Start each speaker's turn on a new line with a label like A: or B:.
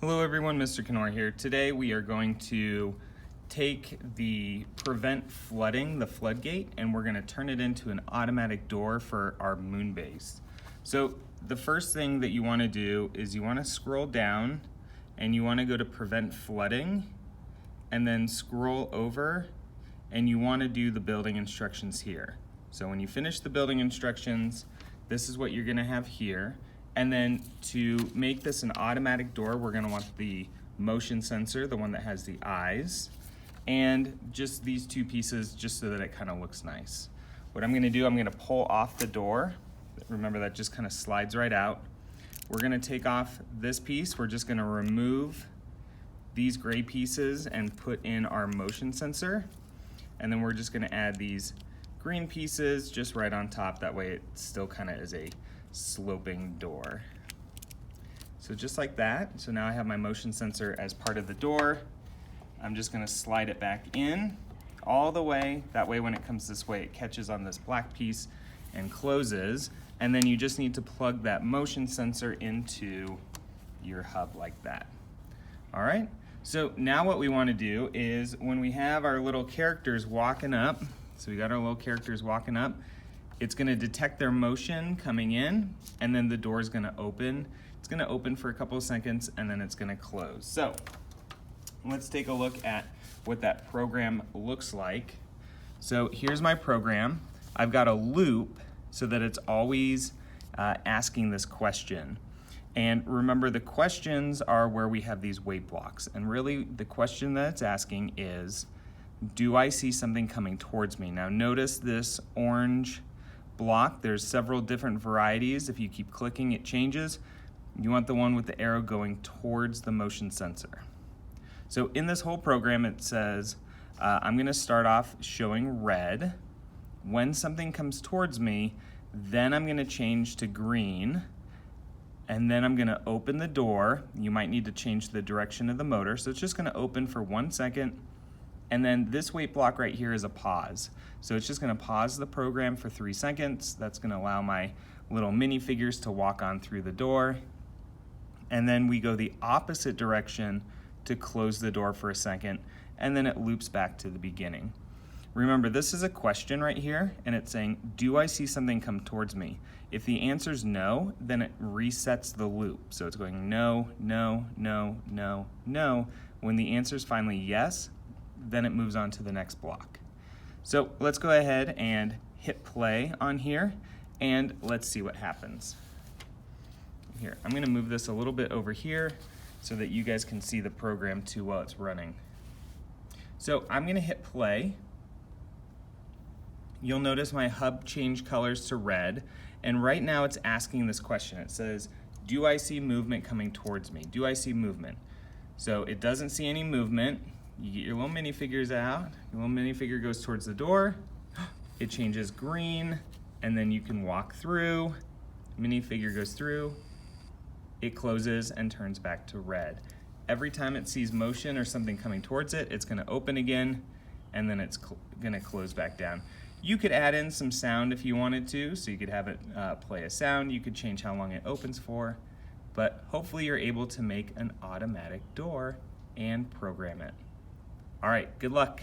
A: Hello everyone, Mr. Knorr here. Today we are going to take the prevent flooding, the floodgate, and we're going to turn it into an automatic door for our moon base. So the first thing that you want to do is you want to scroll down and you want to go to prevent flooding and then scroll over and you want to do the building instructions here. So when you finish the building instructions, this is what you're going to have here. And then to make this an automatic door, we're gonna want the motion sensor, the one that has the eyes, and just these two pieces just so that it kind of looks nice. What I'm gonna do, I'm gonna pull off the door. Remember that just kind of slides right out. We're gonna take off this piece. We're just gonna remove these gray pieces and put in our motion sensor. And then we're just gonna add these green pieces just right on top. That way it still kind of is a sloping door. So just like that. So now I have my motion sensor as part of the door. I'm just gonna slide it back in all the way. That way when it comes this way, it catches on this black piece and closes. And then you just need to plug that motion sensor into your hub like that. All right, so now what we wanna do is when we have our little characters walking up, so we got our little characters walking up, it's gonna detect their motion coming in, and then the door is gonna open. It's gonna open for a couple of seconds, and then it's gonna close. So let's take a look at what that program looks like. So here's my program. I've got a loop so that it's always asking this question. And remember, the questions are where we have these wait blocks. And really, the question that it's asking is, do I see something coming towards me? Now notice this orange block. There's several different varieties. If you keep clicking, it changes. You want the one with the arrow going towards the motion sensor. So in this whole program, it says, I'm gonna start off showing red. When something comes towards me, then I'm gonna change to green, and then I'm gonna open the door. You might need to change the direction of the motor. So it's just gonna open for 1 second, and then this wait block right here is a pause. So it's just gonna pause the program for 3 seconds. That's gonna allow my little minifigures to walk on through the door. And then we go the opposite direction to close the door for a second, and then it loops back to the beginning. Remember, this is a question right here, and it's saying, do I see something come towards me? If the answer is no, then it resets the loop. So it's going no, no, no, no, no. When the answer is finally yes, then it moves on to the next block. So let's go ahead and hit play on here, and let's see what happens. Here, I'm gonna move this a little bit over here so that you guys can see the program too while it's running. So I'm gonna hit play. You'll notice my hub changed colors to red, and right now it's asking this question. It says, do I see movement coming towards me? Do I see movement? So it doesn't see any movement. You get your little minifigures out. Your little minifigure goes towards the door. It changes green, and then you can walk through. Minifigure goes through. It closes and turns back to red. Every time it sees motion or something coming towards it, it's gonna open again, and then it's gonna close back down. You could add in some sound if you wanted to, so you could have it play a sound. You could change how long it opens for, but hopefully you're able to make an automatic door and program it. All right, good luck.